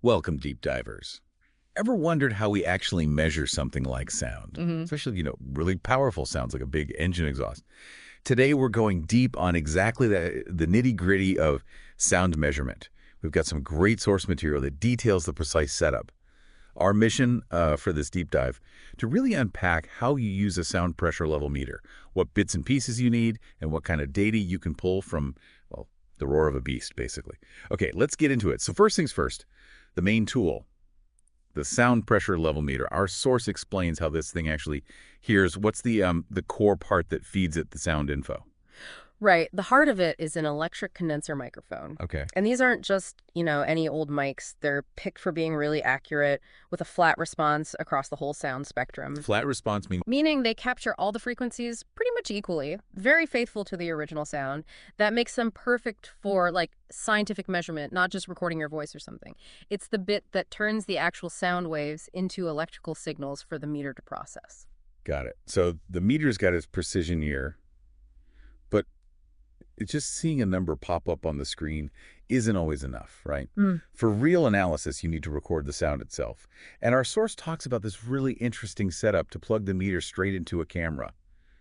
Welcome, deep divers. Ever wondered how we actually measure something like sound? hmm Especially, really powerful sounds like a big engine exhaust. Today, we're going deep on exactly the nitty-gritty of sound measurement. We've got some great source material that details the precise setup. Our mission for this deep dive, to really unpack how you use a sound pressure level meter, what bits and pieces you need, and what kind of data you can pull from, well, the roar of a beast, basically. Okay, let's get into it. So first things first, the main tool, the sound pressure level meter. Our source explains how this thing actually hears. What's the core part that feeds it the sound info? Right. The heart of it is an electric condenser microphone. Okay. And these aren't just, any old mics. They're picked for being really accurate with a flat response across the whole sound spectrum. Flat response means, Meaning they capture all the frequencies pretty much equally, very faithful to the original sound. That makes them perfect for, like, scientific measurement, not just recording your voice or something. It's the bit that turns the actual sound waves into electrical signals for the meter to process. got it. So the meter's got its precision here, but it's just seeing a number pop up on the screen isn't always enough, right? For real analysis, you need to record the sound itself. And our source talks about this really interesting setup to plug the meter straight into a camera.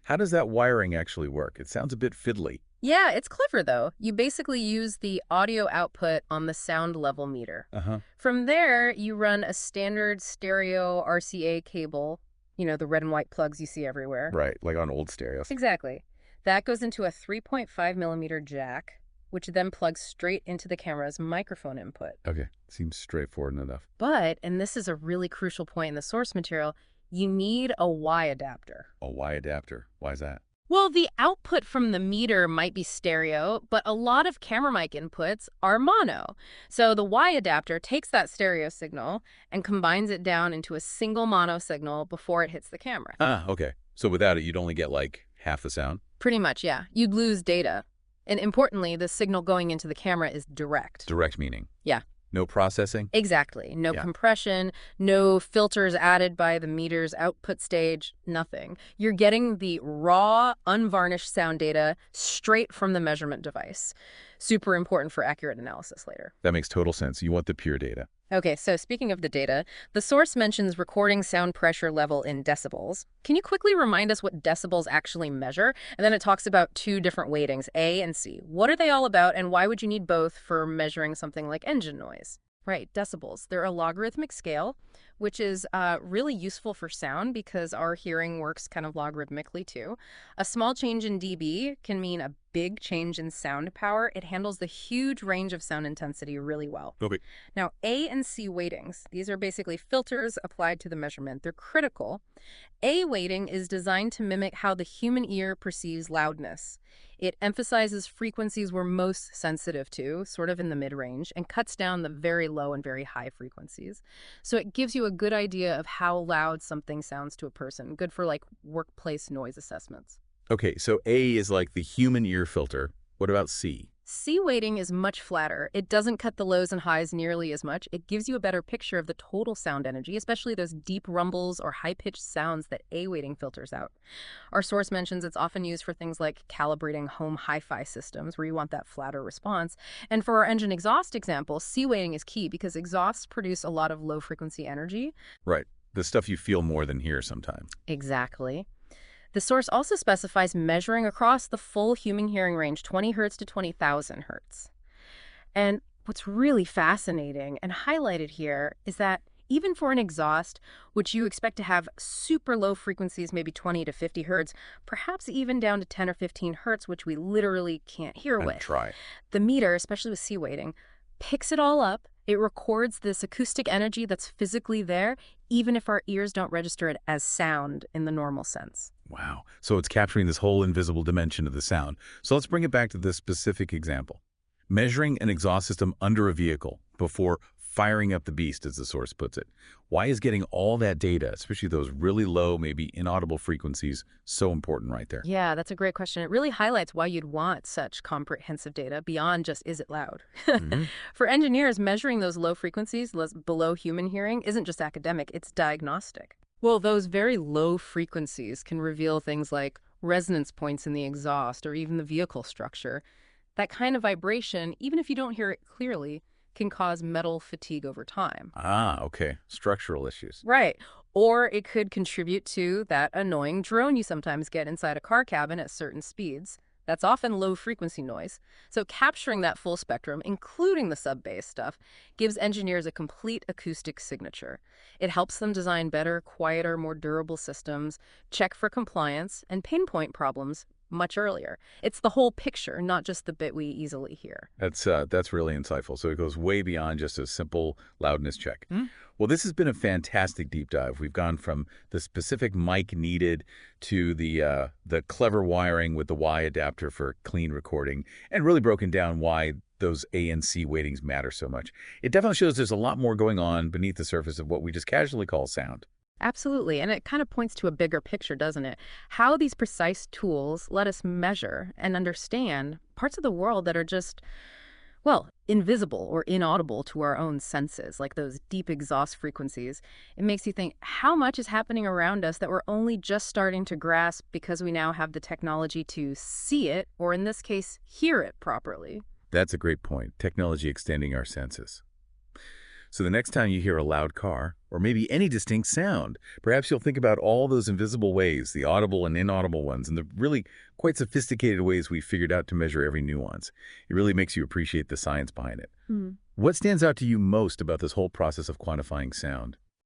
How does that wiring actually work? It sounds a bit fiddly. Yeah, it's clever though. You basically use the audio output on the sound level meter. Uh-huh. From there, you run a standard stereo RCA cable, the red and white plugs you see everywhere. Right, like on old stereos. Exactly. That goes into a 3.5 millimeter jack, which then plugs straight into the camera's microphone input. Okay, seems straightforward enough. But, and this is a really crucial point in the source material, you need a Y adapter. A Y adapter. Why is that? Well, the output from the meter might be stereo, but a lot of camera mic inputs are mono. So the Y adapter takes that stereo signal and combines it down into a single mono signal before it hits the camera. Ah, okay. So without it, you'd only get like half the sound? Pretty much, yeah. You'd lose data. And importantly, the signal going into the camera is direct. Direct meaning. Yeah. No processing? Exactly. No Yeah. compression, no filters added by the meter's output stage, nothing. You're getting the raw, unvarnished sound data straight from the measurement device. Super important for accurate analysis later. That makes total sense. You want the pure data. Okay, so speaking of the data, the source mentions recording sound pressure level in decibels. Can you quickly remind us what decibels actually measure? And then it talks about two different weightings, A and C. What are they all about, and why would you need both for measuring something like engine noise? Right, decibels. They're a logarithmic scale, which is really useful for sound because our hearing works kind of logarithmically too. A small change in dB can mean a big change in sound power. It handles the huge range of sound intensity really well. Okay. Now, A and C weightings, these are basically filters applied to the measurement. They're critical. A weighting is designed to mimic how the human ear perceives loudness. It emphasizes frequencies we're most sensitive to, sort of in the mid-range, and cuts down the very low and very high frequencies. So it gives you a good idea of how loud something sounds to a person, good for like workplace noise assessments. Okay, so A is like the human ear filter. What about C? C weighting is much flatter. It doesn't cut the lows and highs nearly as much. It gives you a better picture of the total sound energy, especially those deep rumbles or high-pitched sounds that A weighting filters out. Our source mentions it's often used for things like calibrating home hi-fi systems where you want that flatter response. And for our engine exhaust example, C weighting is key because exhausts produce a lot of low-frequency energy. Right. The stuff you feel more than hear sometimes. Exactly. The source also specifies measuring across the full human hearing range, 20 hertz to 20,000 hertz. And what's really fascinating and highlighted here is that even for an exhaust, which you expect to have super low frequencies, maybe 20 to 50 hertz, perhaps even down to 10 or 15 hertz, which we literally can't hear with, Try. the meter, especially with C weighting, picks it all up. It records this acoustic energy that's physically there, even if our ears don't register it as sound in the normal sense. Wow. So it's capturing this whole invisible dimension of the sound. So let's bring it back to this specific example. Measuring an exhaust system under a vehicle before firing up the beast, as the source puts it. Why is getting all that data, especially those really low, maybe inaudible frequencies, so important right there? Yeah, that's a great question. It really highlights why you'd want such comprehensive data beyond just is it loud? For engineers, measuring those low frequencies below human hearing isn't just academic, it's diagnostic. Well, those very low frequencies can reveal things like resonance points in the exhaust or even the vehicle structure. That kind of vibration, even if you don't hear it clearly, can cause metal fatigue over time. Ah, okay. Structural issues. Right. Or it could contribute to that annoying drone you sometimes get inside a car cabin at certain speeds. That's often low frequency noise. So capturing that full spectrum, including the sub-bass stuff, gives engineers a complete acoustic signature. It helps them design better, quieter, more durable systems, check for compliance, and pinpoint problems much earlier. It's the whole picture, not just the bit we easily hear. That's really insightful. So it goes way beyond just a simple loudness check. Well, this has been a fantastic deep dive. We've gone from the specific mic needed to the clever wiring with the Y adapter for clean recording, and really broken down why those A and C weightings matter so much. It definitely shows there's a lot more going on beneath the surface of what we just casually call sound. Absolutely. And it kind of points to a bigger picture, doesn't it? How these precise tools let us measure and understand parts of the world that are just, well, invisible or inaudible to our own senses, like those deep exhaust frequencies. It makes you think how much is happening around us that we're only just starting to grasp because we now have the technology to see it, or in this case, hear it properly. That's a great point. Technology extending our senses. So the next time you hear a loud car, or maybe any distinct sound, perhaps you'll think about all those invisible ways, the audible and inaudible ones, and the really quite sophisticated ways we figured out to measure every nuance. It really makes you appreciate the science behind it. Hmm. What stands out to you most about this whole process of quantifying sound?